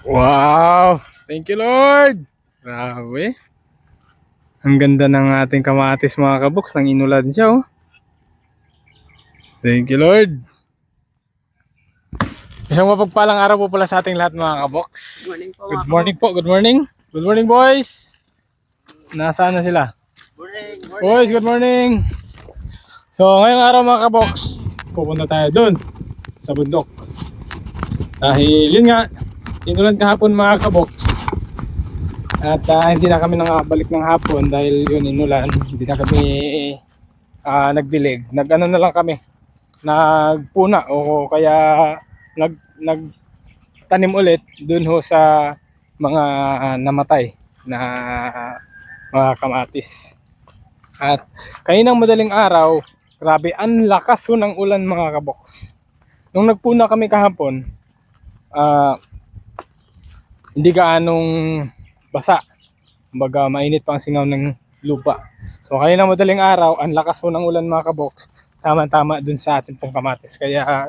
Wow! Thank you, Lord! Grabe. Ang ganda ng ating kamatis mga kaboks. Nang inulan siya, oh. Thank you, Lord. Isang mapagpalang araw po pala sa ating lahat mga kaboks. Good morning po. Good morning po. Good morning. Good morning, boys. Nasaan na sila? Morning. Boys, good morning. So, ngayong araw mga kaboks, pupunta tayo dun sa bundok. Dahil yun nga, inulan kahapon mga kaboks. At hindi na kami nakabalik ng hapon dahil yun inulan. Hindi na kami nagdilig. Nag-ano na lang kami. Nagpuna o kaya nagtanim ulit dun ho sa mga namatay na mga kamatis. At kaninang madaling araw, grabe ang lakas ho ng ulan mga kaboks. Nung nagpuna kami kahapon, hindi gaanong basa. Kumbaga mainit pa ang singaw ng lupa. So kaninang madaling araw, ang lakas ho ng ulan mga kaboks. Tama-tama dun sa ating pong kamatis. Kaya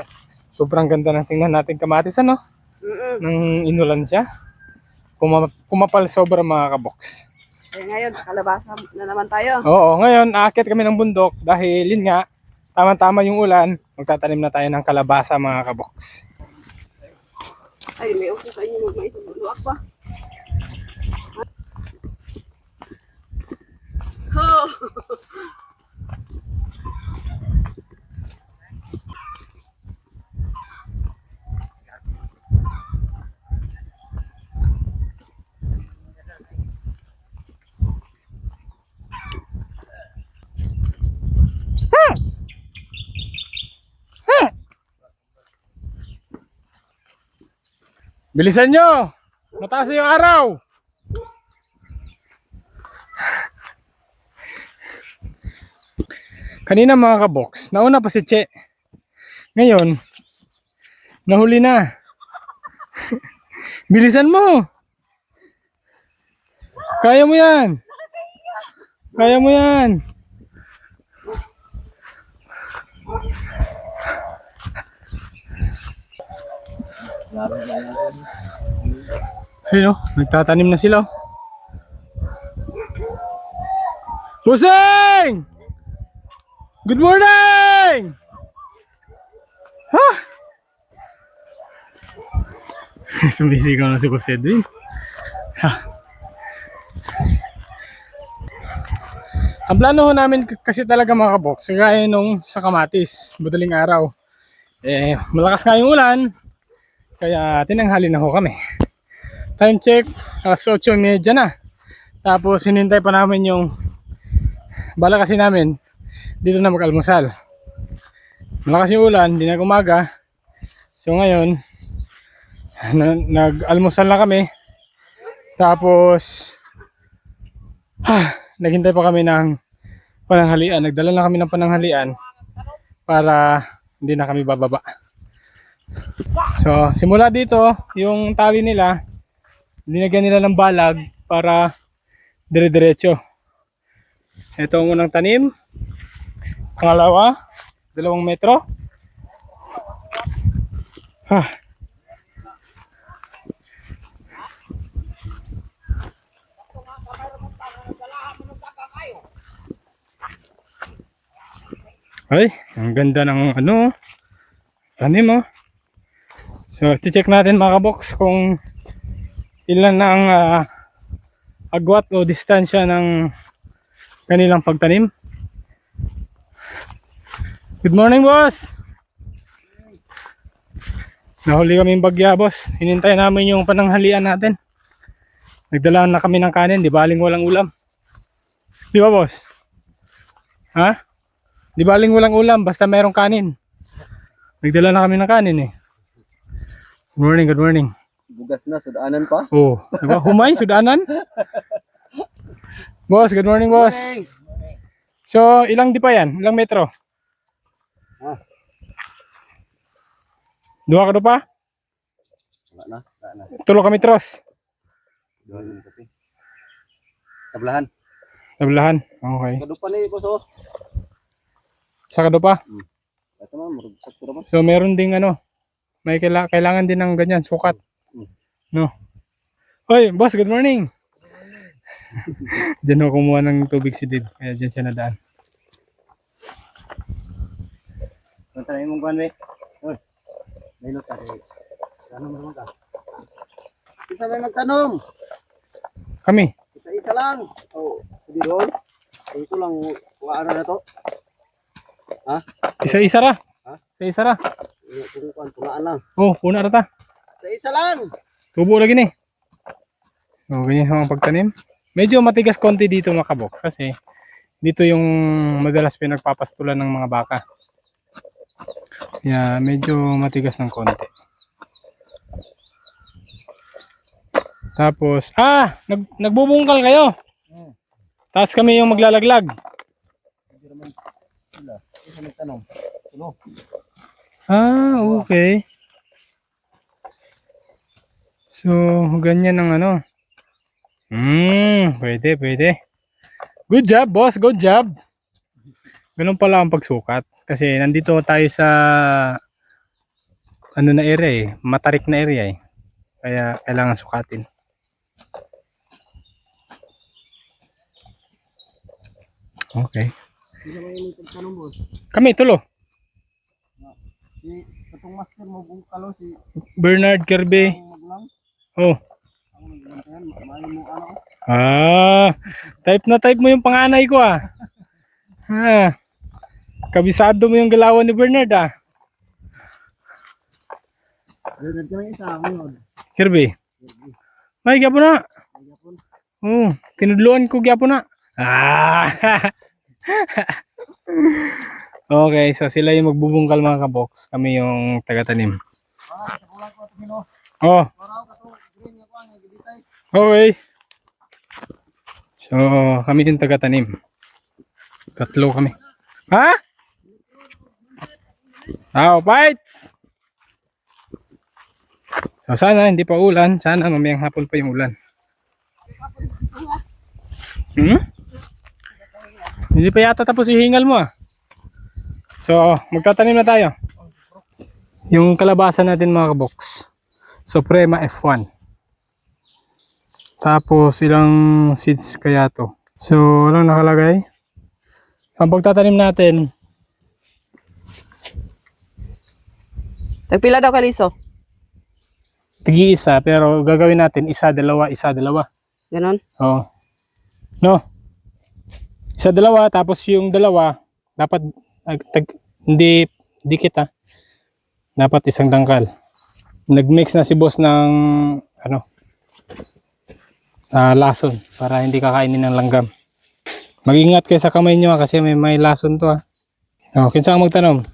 sobrang ganda ng tingnan natin kamatis, ano? Nang inulan siya. Kumapal sobra mga kaboks. Eh, ngayon, kalabasa na naman tayo. Oo, ngayon aakyat kami ng bundok dahil yun nga, tama-tama yung ulan, magtatanim na tayo ng kalabasa mga kaboks. Ay, may upo sa inyo. May isang luwak pa. Oh. Bilisan nyo! Mataas yung araw! Kanina mga kaboks, nauna pa si Che. Ngayon, nahuli na. Bilisan mo! Kaya mo yan! Kaya mo yan! Ayun o, nagtatanim na sila. Busing! Good morning! Ha? Sumisigaw na si Boss Edwin. Ha? Ang plano ho namin kasi talaga mga kaboks, kagaya nung sa kamatis, madaling araw. Malakas nga yung ulan, kaya tinanghali na ho kami. Time check, alas 8:30 na. Tapos hinintay pa namin yung bala kasi namin dito na mag-almusal. Malakas yung ulan, di na umaga. So ngayon, nag-almusal na kami. Tapos naghintay pa kami ng pananghalian. Nagdala na kami ng pananghalian para hindi na kami bababa. So simula dito, yung tali nila linagyan nila ng balag para dire-diretso. Ito ang unang tanim. Pangalawa, 2 metro. Ay, ang ganda ng ano, tanim oh. So, check natin mga kaboks kung ilan ang agwat o distansya ng kanilang pagtanim. Good morning, boss! Nahuli kaming bagya, boss. Hinintay namin yung pananghalian natin. Nagdala na kami ng kanin, di baling walang ulam. Di ba, boss? Ha? Di baling walang ulam, basta merong kanin. Nagdala na kami ng kanin eh. Good morning, good morning. Bugas na, sudanan pa. Oh, diba? Humay, sudanan. Boss, good morning, boss. So, ilang di pa yan? Ilang metro? 2 ka pa? Wala na. 3 ka metros? Tablahan. Tablahan, okay. Kadupa na ito, so. Sa pa? Ito man, sakto naman. So, meron ding ano, may kailangan din ng ganyan, sukat. No? Hoy, boss, good morning. Diyan ako kumuha ng tubig si Dave. Kaya diyan siya nadaan. Punta na mong kuhan, be. Uy, may lot ka. Tanong mo naman ka. Isa may magtanong. Kami. Isa-isa lang. Oh, hindi doon. Ito lang, kung ano na to. Ha? Isa-isa ra. Ha? Isa-isa ra. Kung kuhan, tungaan lang. Oh, puna ra ta. Isa-isa lang. Tubo lagi ni. Oh, ganyan ang pagtanim. Medyo matigas konti dito mga kabok kasi dito yung madalas pinagpapastulan ng mga baka. Yeah, medyo matigas ng konti. Tapos, nagbubungkal kayo. Tapos kami yung maglalaglag. Isa may tanong. Tulo. Okay. So, ganyan ang ano. Pwede, pwede. Good job, boss. Good job. Ganun pala ang pagsukat. Kasi nandito tayo sa ano na area eh. Matarik na area eh. Kaya kailangan sukatin. Okay. Sino may magtanong, boss? Kami, tulo. Si katong master mo bungkalo si Bernard Kirby. Maglang. Oh. Ang nagbantayan, maayo mo ano ko. Type na type mo yung panganay ko ah. Kabisado mo yung galawan ni Bernard ah. Bernard ka lang isa, ngayon. Kirby. Ay, gyapo na. Tinudluan ko gyapo na. Okay, so sila yung magbubungkal mga kaboks. Kami yung taga-tanim. Sa kulang ko ito hino. Oh, Paraw ka to, green nga ko ang nagditay. okay. So, kami yung taga-tanim. Tatlo kami. Ha? Fights! So, sana hindi pa ulan. Sana mamayang hapon pa yung ulan. Hindi pa yata tapos yung hingal mo ah. So, magtatanim na tayo. Yung kalabasa natin mga kaboks. Suprema F1. Tapos ilang seeds kaya to. So, walang nakalagay. Ang pagtatanim natin, Tagpila daw kaliso. tigi-isa, pero gagawin natin isa, dalawa, isa, dalawa. Ganon. Oo. No? Isa, dalawa, tapos yung dalawa, dapat hindi dikit ah. Dapat isang dangkal. Nag-mix na si boss ng lason para hindi kakainin ng langgam. Mag-ingat kayo sa kamay nyo kasi may lason to ah. Kinsa ang magtanom?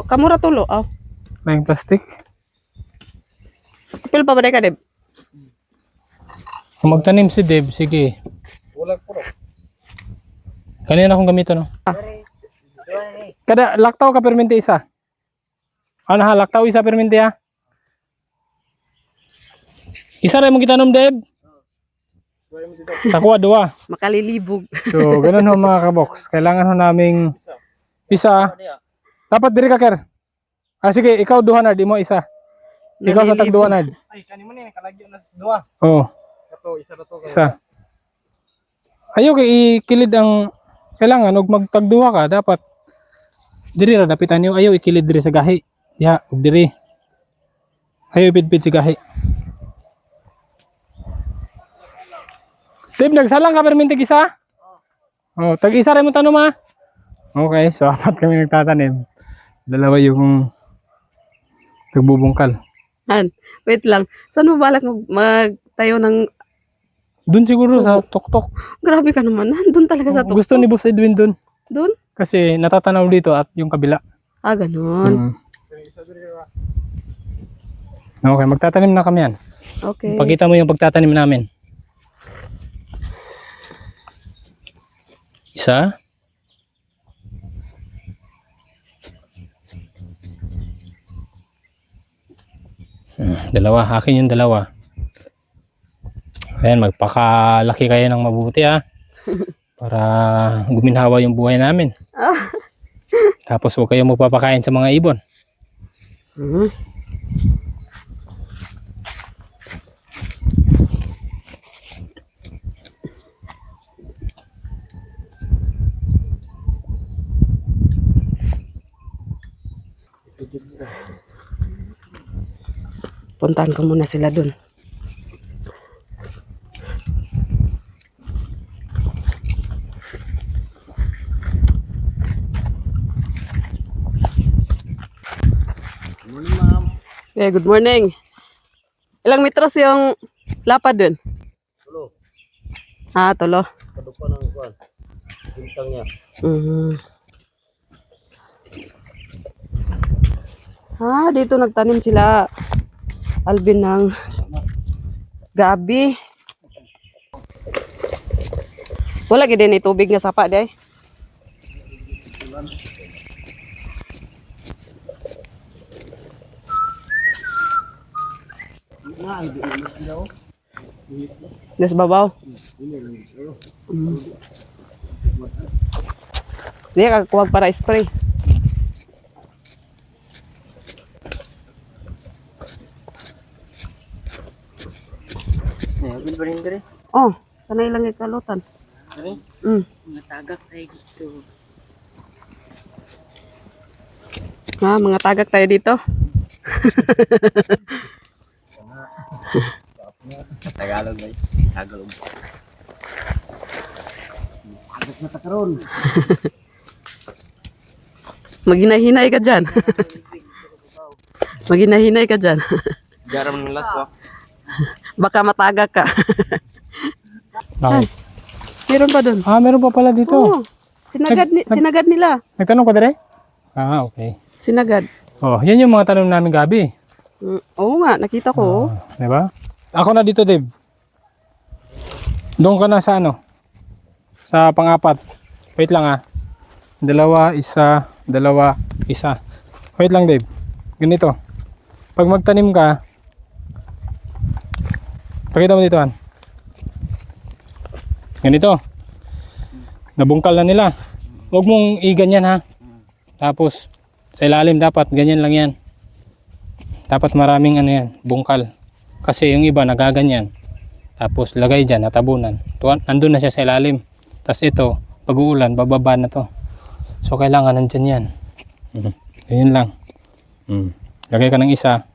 Kamura tulo. May plastic. Kapil pa ba ka, Deb? Kung magtanim si Deb, sige. Ulag po. Kanina akong gamito no. Kada laktaw ka permente isa. Ano ha, laktaw isa permente ha. Isa rin mong gitanom Deb. Takwa dua. Makalilibog. So, ganun ho mga kaboks. Kailangan ho naming isa. Dapat diri ka, Ker. Sige, ikaw duhanad, di mo isa. Ikaw sa tag duhanad. Ay, kanimo ni kalagyo na duwa. Oo. Kato, isa na to. Isa. Ayaw kay ikilid ang kailangan og magtagduha ka dapat diri ra dapitan niyo ayaw ikilid diri sa gahi. Ya, ug diri. Ayaw pidpid sa gahi. Dib nagsalang ka permintig isa? Oh, tag isa ra mo tanom ha. Okay, so apat kami nagtatanim. Dalawa yung nagbubungkal. Wait lang. Saan mo balak magtayo ng... Doon siguro sa tuktok. Grabe ka naman. Doon talaga sa tuktok. Gusto ni Boss Edwin doon. Doon? Kasi natatanaw dito at yung kabila. Ganon. Okay, magtatanim na kami yan. Okay. Pakita mo yung pagtatanim namin. Isa. Dalawa, akin yung dalawa. Ayan, magpakalaki kayo ng mabuti ha. Para guminhawa yung buhay namin. Tapos huwag kayong magpapakain sa mga ibon. Puntahan ko muna sila dun. Morning, ma'am. Okay, good morning. Ilang metros yung lapad dun? Tulo. Ah, tulo. Kadok pa ng kuwan. Bintang niya. Mhm. Ah, dito nagtanim sila Alvin ng gabi. Wala gid din tubig nga sapa day. Nes babaw. Dia kakuwag para spray. Bil pa rin dere. Oh, kanay lang ikalutan. Dere. Matagak tayo dito. Ah, mga tagak tayo dito. Tagalog bay. Tagalog. Agak na takaron. Maghinahinay ka dyan. Maghinahinay ka dyan. Garam ng lat ko. Baka matagak ka. Bakit? Meron pa dun. Ah, meron pa pala dito. Oo. Sinagad nila. Nagtanong ka dire? Ah, okay. Sinagad. Oh, yan yung mga tanong namin gabi. Oo nga, nakita ko. Di ba? Ako na dito, Dave. Doon ka na sa ano? Sa pang-apat. Wait lang ah. Dalawa, isa. Wait lang, Dave. Ganito. Pag magtanim ka, pakita mo dito, Han. Ganito. Nabungkal na nila. Huwag mong i-ganyan ha. Tapos, sa ilalim dapat, ganyan lang yan. Dapat maraming ano yan, bungkal. Kasi yung iba nagaganyan. Tapos lagay dyan, natabunan. Nandun na siya sa ilalim. Tapos ito, pag uulan, bababa na to. So kailangan nandyan yan. Ganyan lang. Lagay ka ng isa.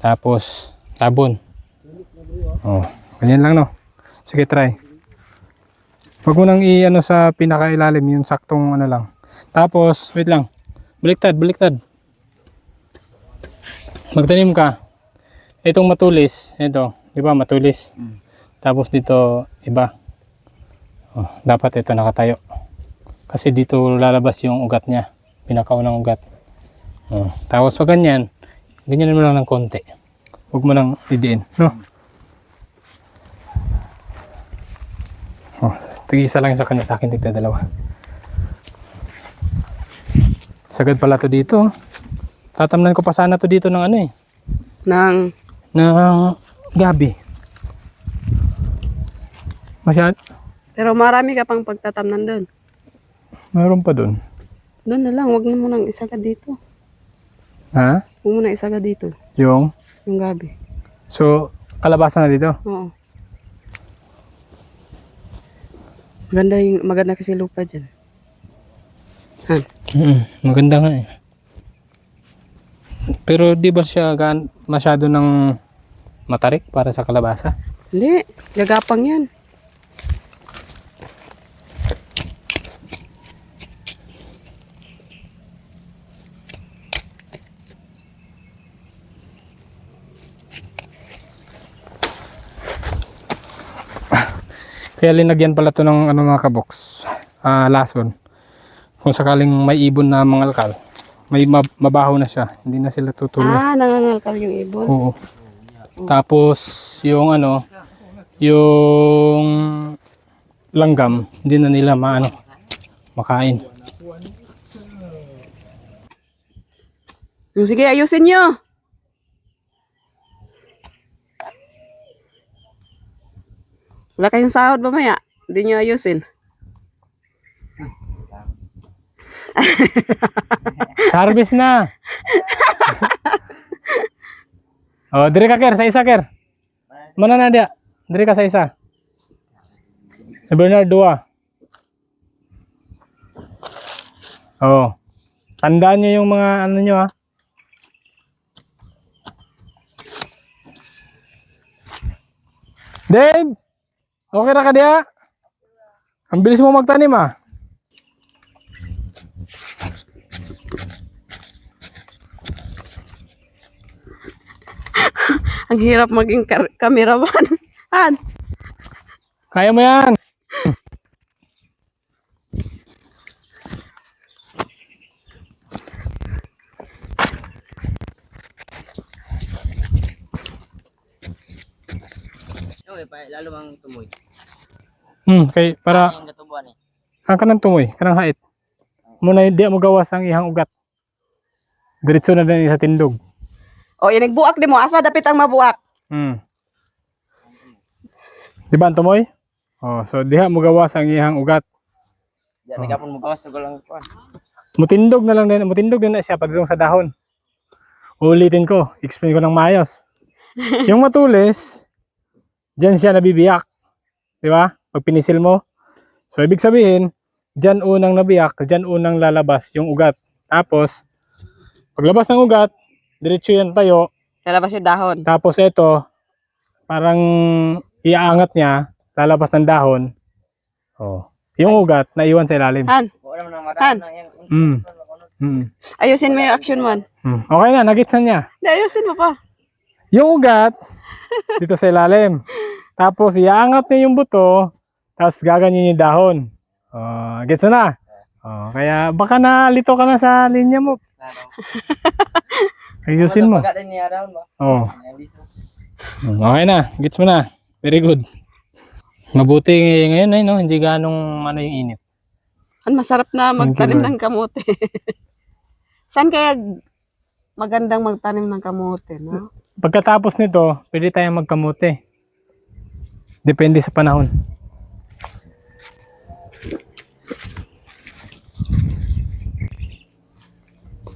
Tapos, tabon. Oh, ganyan lang no. Sige, try. Huwag mo nang i-ano sa pinakailalim, yung saktong ano lang. Tapos, wait lang. Baliktad. Magtanim ka. Itong matulis, ito, di ba matulis? Tapos dito, iba. Oh, dapat ito nakatayo. Kasi dito lalabas yung ugat niya. Pinakaunang ugat. Oh, tapos pag ganyan, ganyan mo lang ng konti. Huwag mo nang idiin, no? Oh, tig-isa lang sa kanya, sa akin tigda dalawa. Sagad pala to dito. Tatamnan ko pa sana to dito ng ano eh. Ng Gabi. Masyad? Pero marami ka pang pagtatamnan doon. Mayroon pa dun. Doon na lang, wag na mo nang isagad dito. Ha? Huwag mo nang isagad dito, Yung? yung gabi. So, kalabasan na dito? Oo. Maganda kasi lupa dyan. Han. Maganda nga eh. Pero di ba siya masyado ng matarik para sa kalabasa? Hindi, gagapang yan. Kaya linagyan pala to ng ano mga kaboks. Lason. Kung sakaling may ibon na mangalkal, may mabaho na siya. Hindi na sila tutuloy. Ah, nangangalkal yung ibon. Oo. Tapos yung ano, yung langgam, hindi na nila makain. Sige, ayusin nyo. Wala kayong sahod mamaya. Hindi nyo ayusin. Harvest na. Oh, diri ka ker sa isa ker. Mana na dia? Diri ka sa isa. Si Bernard dua. Oh. Tandaan nyo yung mga ano nyo ha. Dave! Okay na ka diya? Ang bilis mo magtanim ah. Ang hirap maging cameraman. Han, Kaya mo yan. Okay, pa lalo mang tumoy. Kay para Ang katubuan eh. ang kanang tumoy, kanang hait. Muna di mo gawas ang ihang ugat. Diretso na din sa tindog. o yan nagbuak di mo. Asa dapit ang mabuak? Di ba ang tumoy? Oh, so diha mo gawas ang ihang ugat. Diyan nagapon mo gawas ko lang kuan. Mutindog na lang din, mutindog din na siya pagdating sa dahon. Ulitin ko, explain ko ng maayos. Yung matulis, diyan siya nabibiyak. Di ba? Pag pinisil mo. So ibig sabihin, diyan unang nabiyak, diyan unang lalabas yung ugat. Tapos paglabas ng ugat, diretso yan tayo. Lalabas yung dahon. Tapos ito, parang iaangat niya, lalabas ng dahon. Oh. Yung ugat, naiwan sa ilalim. Han, Wala man ang Han. maraan na yang. ayusin mo yung action man. Okay na, nagits na niya. Hindi, ayusin mo pa. Yung ugat, dito sa ilalim. Tapos iaangat niya yung buto, tapos gaganyan yung dahon. Oh, gets mo na? Oh, kaya baka nalito ka na sa linya mo. Ayusin mo. Pagkatan niya daw ba? Oh. Ang liso. Okay na, gets mo na. Very good. Mabuti ngayon ay no, hindi ganong ano yung init. Han, masarap na magtanim Lord. ng kamote. Saan kaya magandang magtanim ng kamote, no? Pagkatapos nito, pwede tayong magkamote. Depende sa panahon.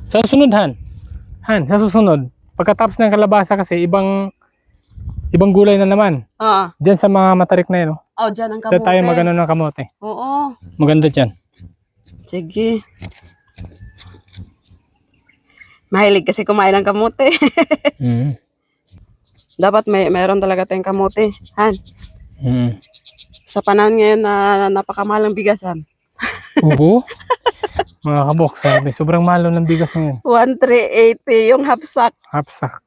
Sa susunod, sa susunod, pagkatapos ng kalabasa kasi ibang gulay na naman. Oo. Diyan sa mga matarik na yun, no? Oh, dyan ang Diyan kamote. tayo magano ng kamote. Oo. Maganda dyan. Sige. Mahilig kasi kumain ng kamote. Mm. Dapat mayroon talaga tayong kamote. Han, Mm. sa panahon ngayon na napakamahal ng bigasan. Oo. Mga kabok, sabi, sobrang mahal ng bigas ngayon. 1,380 yung half sack. Hapsak.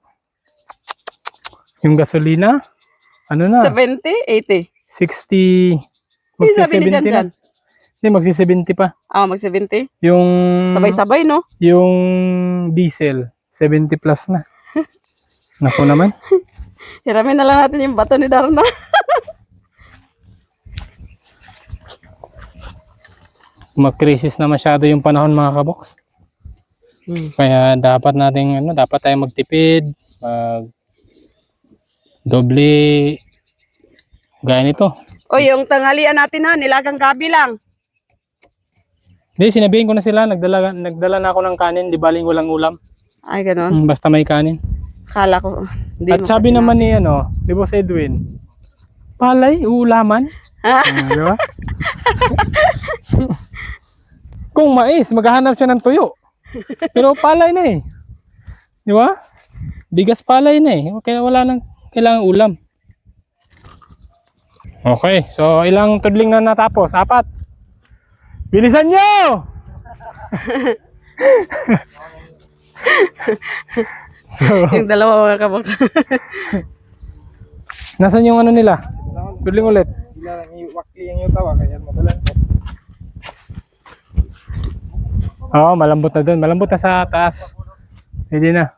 Yung gasolina, ano na? 70, 80. 60. May sabi ni Jan Magsi-70 na. Jan. Hindi, magsi-70 pa. Ah, mag-70. Yung Sabay-sabay, no? yung diesel, 70 plus na. Naku naman. Hiramin na lang natin yung bato ni Darna. Mag-crisis na masyado yung panahon mga kaboks. Kaya dapat nating dapat tayong magtipid, doble gaya nito. O, yung tanghalian natin, ha? Nilagang gabi lang. Hindi, sinabihin ko na sila, nagdala na ako ng kanin, di baling walang ulam. Ay, ganun. Basta may kanin. Kala ko. Hindi At mo sabi kasi naman ni ni Boss Edwin, palay, uulaman. Di ba? Kung mais, maghahanap siya ng tuyo. Pero palay na eh. Di ba? Bigas palay na eh. Kaya wala nang kailangang ulam. Okay, so ilang tudling na natapos? 4. Bilisan nyo! So, Yung dalawa mga kabok. nasan yung ano nila? Tudling ulit. Oo, malambot na doon. Malambot na sa taas. Hindi na.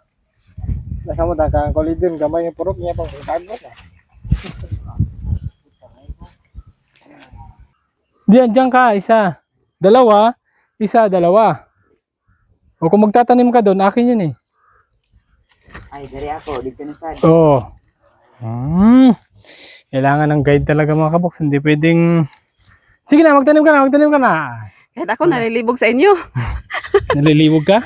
Nasa mo kang kolidin gamay yung purok niya pang kagot na. Diyan ka, isa. Dalawa, isa, dalawa. O kung magtatanim ka doon, akin yun eh. Ay, dari ako dito na sa. Oo. Kailangan ng guide talaga mga kaboks. Hindi pwedeng... Sige na, magtanim ka na. Kahit ako nalilibog sa inyo. Naliliwag ka?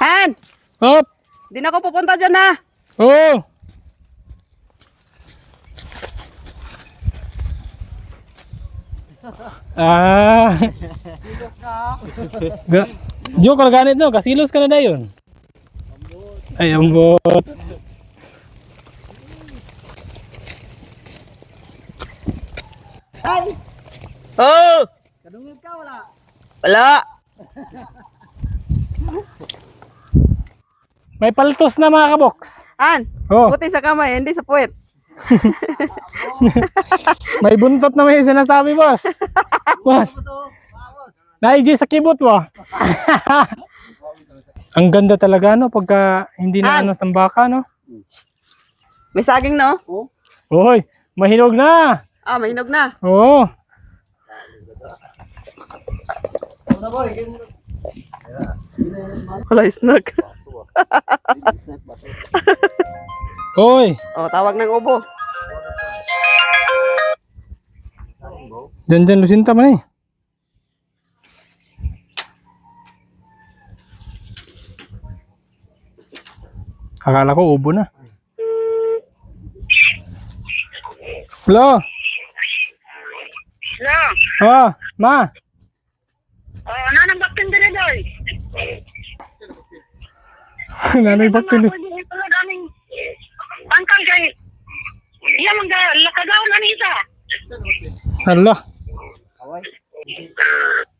Han! Hop! Di na ako pupunta dyan, ha? Oo! Ah. Joke ka ganit no, kasilos ka na dayon. Ay, ambot. Oh! Kadungog ka, wala. Wala! May paltos na mga kaboks. An, Oh, puti sa kamay, hindi sa puwet. may buntot na may sinasabi, boss. Boss. Naiji sa kibot mo. Ang ganda talaga no pagka hindi na An. ano sambaka no. May saging no? Hoy, mahinog na. Ah, mahinog na. Oo. Wala snack. Hoy, Oh, tawag ng ubo. dyan Lucinta man eh. Akala ko ubo na. Hello? No. Oh, ma. Oh, nanang baktin dire doy. Nanay baktin. Ako di ito daming pangkal kay. Iya man lakagaw na nisa. Hala.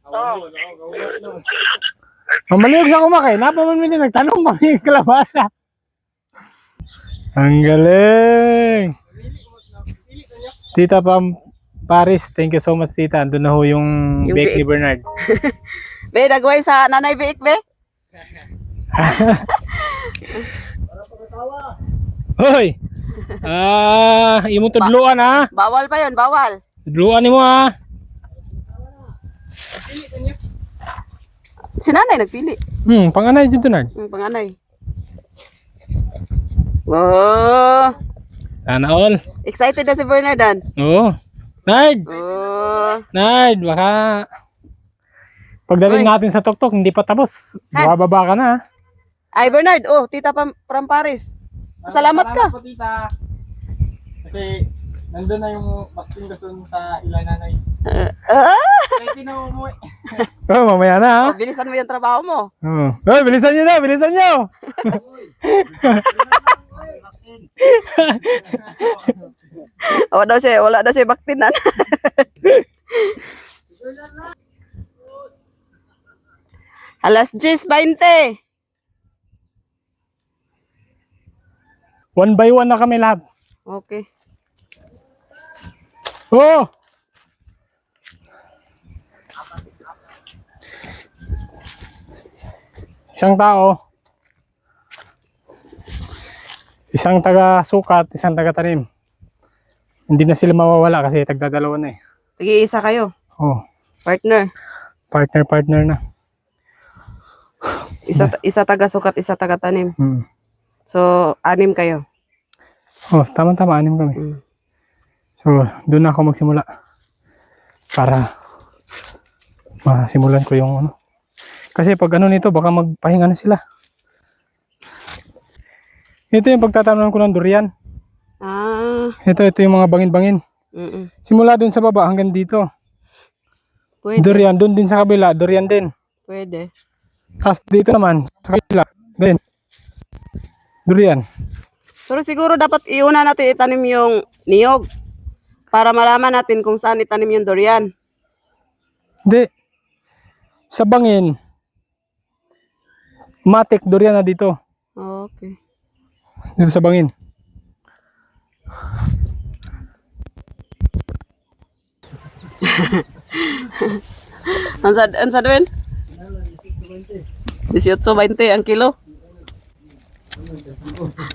Oh. Mamaliyog sa kumakay. Napaman mo din nagtanong ba yung kalabasa. Ang galing. Tita Paris, thank you so much tita. Andun na ho yung Yung bake ni bake. Bernard. Be, nagway sa nanay biik, be. Hoy! Imong tudluan ha. Bawal pa yun, bawal. Tudluan mo ha. Si nanay nagpili. Panganay dito Bernard. Yung panganay. Oh, Sana all. excited na si Bernardan. Oo. Nard! Oh, Nard, baka pagdating Uy. natin sa tuktok, hindi pa tapos. Han. Bababa ka na ha. ay Bernard, oh, tita from Paris. Salamat ka. po tita. Kasi nandun na yung vaccine doon sa ilan nanay. Kaya tinawumuwi. Oh, mamaya na ha. Oh, bilisan mo yung trabaho mo. Oh. Hey, bilisan nyo na, bilisan nyo. Wala daw siya baktinan. Alas 10:20. One by one na kami lahat. Okay. Oh! Isang tao. Isang taga sukat, isang taga tanim. Hindi na sila mawawala kasi tagdadalawa na eh. Tigi-isa kayo. Oh, Partner. partner na. Isa taga sukat, isa taga tanim. So, 6 kayo. Oh, tama-tama, 6 kami. Mm. So, doon na ako magsimula. Para masimulan ko yung ano. Kasi pag ano nito, baka magpahinga na sila. Ito yung pagtatanom ko ng durian. Ah, Ito yung mga bangin-bangin. mm. Simula doon sa baba hanggang dito. Pwede. Durian, doon din sa kabila, durian din. Pwede. Tapos dito naman, sa kabila, din. Durian. Pero siguro dapat iuna natin itanim yung niyog para malaman natin kung saan itanim yung durian. Hindi. Sa bangin, matik, durian na dito. Okay. Dito sa bangin. Ansa Dwayne? 18.20 ang kilo.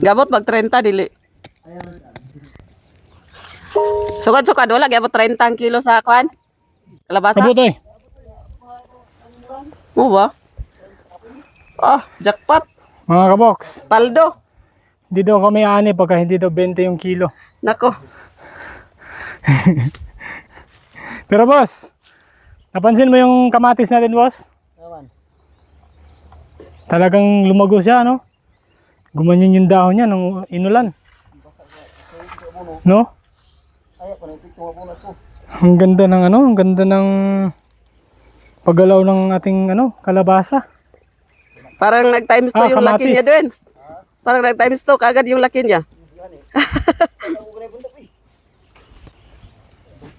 Gabot mag 30 dili. Sukad-sukad wala gabot 30 ang kilo sa kwan. Kalabasa. Kabutoy. Mo ba? Oh, jackpot. Mga kaboks, Paldo. hindi daw kami ani pagka hindi daw 20 yung kilo. Nako. Pero boss, napansin mo yung kamatis natin boss? Talagang lumago siya, no? Gumanyan yung dahon niya nung inulan. No? Ang ganda ng ano, ang ganda ng paggalaw ng ating ano, kalabasa. Parang nag-times 2 yung laki kamatis. niya din. Parang nag-times 2 kagad yung laki niya.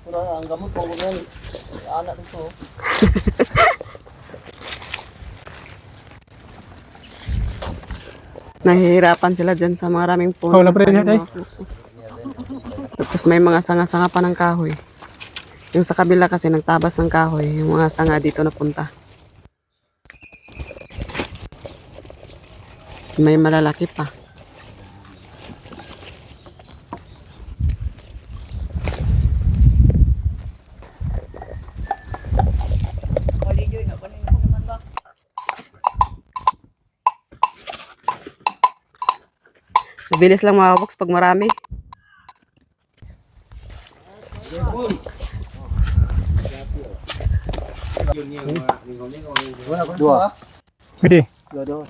Ang gamot ko ganyan. Anak dito. Nahihirapan sila dyan sa maraming puno. Oh, wala pa rin sa yan, eh. mga puso. Tapos may mga sanga-sanga pa ng kahoy. Yung sa kabila kasi nagtabas ng kahoy, yung mga sanga dito napunta. May malalaki pa. Mabilis lang mga box pag marami. Dua. Pwede. Dua.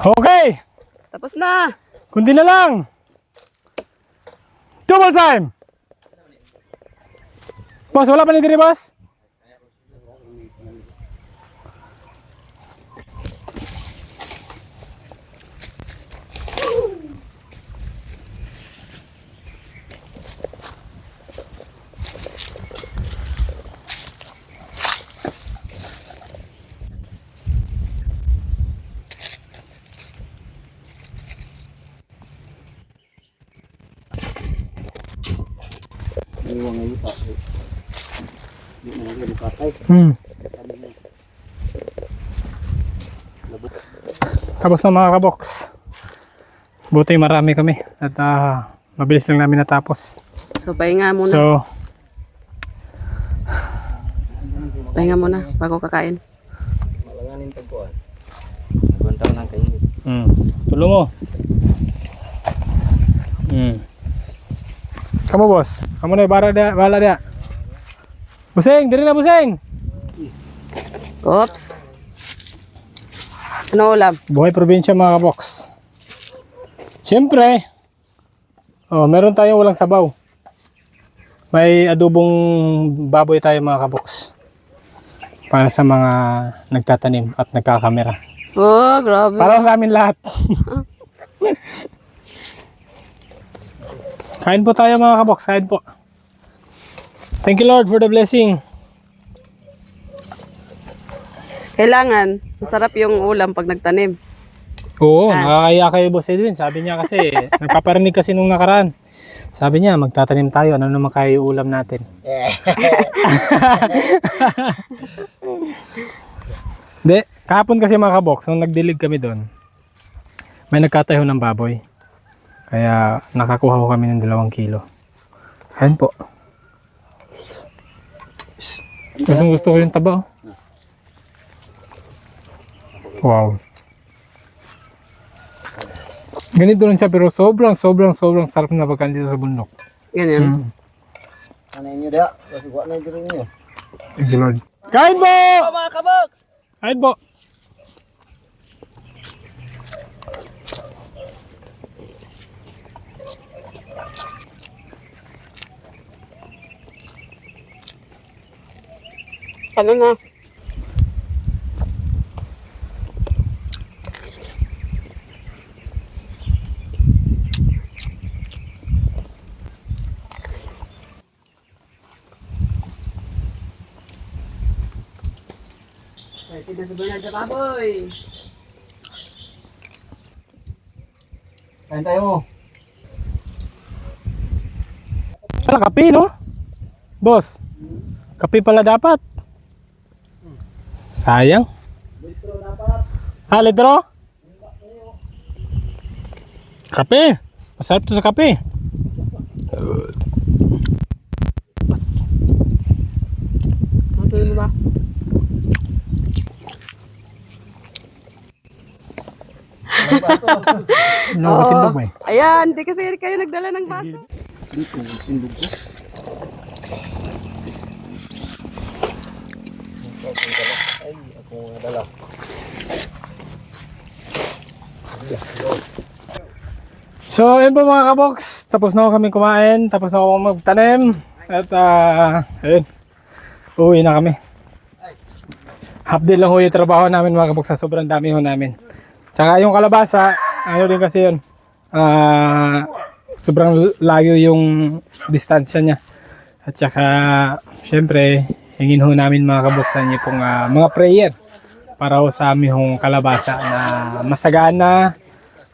Okay! Tapos na! Kundi na lang! Double time! Boss, wala pa ni diri, boss? Iwan ngayon pa. Hindi na lang bukatay. Tapos na mga kabox. Buti marami kami at mabilis lang namin natapos. So, pahinga muna. So, Pahinga muna bago kakain. Malanganin tagpuan. Ibang taon ang kainit. tulo mo. Kamu boss, kamu na bala dia. Buseng, diri na buseng. Oops. Ano ulam? Buhay probinsya mga kabox. Siyempre, meron tayong walang sabaw. May adobong baboy tayo mga kabox. Para sa mga nagtatanim at nagkakamera. Oh, grabe. Para sa amin lahat. Kain po tayo mga kabox, kain po. Thank you Lord for the blessing. Kailangan, masarap yung ulam pag nagtanim. Oo, nakakaya kay Boss Edwin. Sabi niya kasi, nagpaparinig kasi nung nakaraan. Sabi niya, magtatanim tayo. Ano naman kaya yung ulam natin? Hindi, kahapon kasi mga kabox, nung nagdilig kami doon, may nagkatayo ng baboy. Kaya nakakuha ko kami ng 2 kilo. Kain po. Gusto ko yung taba. Wow. Ganito lang siya pero sobrang sarap na pagkain dito sa bundok. Ganyan. Ano inyo dia? Kasi wala na diri niyo. Thank you Lord. Kain po! Mga kabox! Kain po! Ano na? Tidak sebenarnya ada baboy. Kain tayo. Pala kape no? Boss. Kape pala dapat. Sayang. Litro? Kape. Masarap to sa kape. Okay mo ba? Nakatindog ba eh? Ayan, di kasi kayo nagdala ng baso. Ay, ako dala. So, ayun po mga kabox. Tapos na ako kami kumain. Tapos na ako magtanim. At, ayun. Uwi na kami. Half day lang ho yung trabaho namin mga kabox. Sa sobrang dami ho namin. Tsaka yung kalabasa, ano din kasi yun. Sobrang layo yung distansya niya. At saka, syempre, hingin ho namin mga kabuksan niyo pong mga prayer para ho sa aming kalabasa na masagana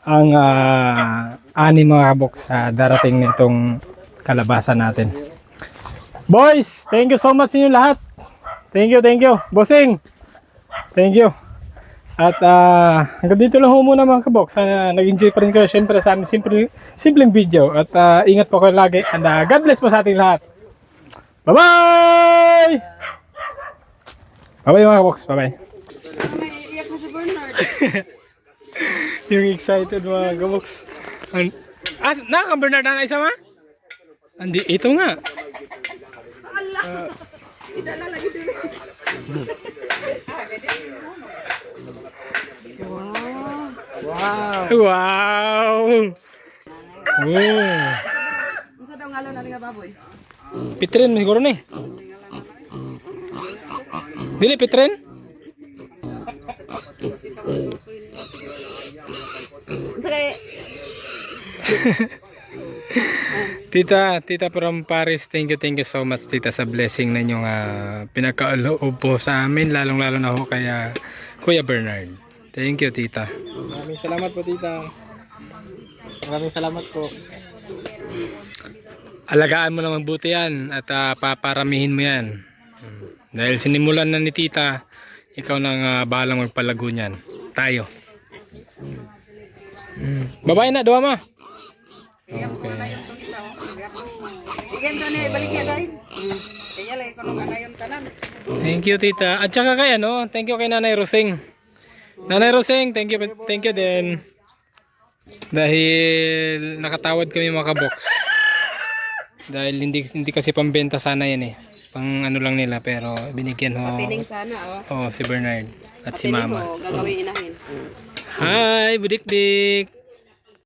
ang ani mga kabuk sa darating nitong kalabasa natin. Boys, thank you so much sa inyo lahat. Thank you. Bossing, thank you. At hanggang dito lang ho muna mga kabuk. Sana nag-enjoy pa rin kayo syempre sa aming simpleng video. At ingat po kayo lagi. And God bless po sa ating lahat. Bye-bye! Bye-bye mga kaboks. Bye-bye. Yung excited mga kaboks. Naka-Bernard na isa ma? Andi, ito nga. Wow! Unsa daw ngalo na nga baboy? Pitrin siguro ni. Dili pitrin? Unsa kay Tita from Paris, thank you so much tita sa blessing na inyong pinagkaloob po sa amin, lalong-lalo na ho kay Kuya Bernard. Thank you tita. Maraming salamat po tita. Maraming salamat po. Alagaan mo lang mabuti yan at paparamihin mo yan. Dahil sinimulan na ni tita, ikaw nang bahalang magpalago niyan. Tayo. Babae na, duwa ma. Okay. Thank you tita. At saka kay thank you kay Nanay Roseng. Nanay Roseng, thank you din. Dahil nakatawad kami mga kabox. Dahil hindi kasi pambenta sana yan Pang ano lang nila pero binigyan ho. pining sana Oh, si Bernard at si Mama. Gagawin inahin. Hi, budikdik.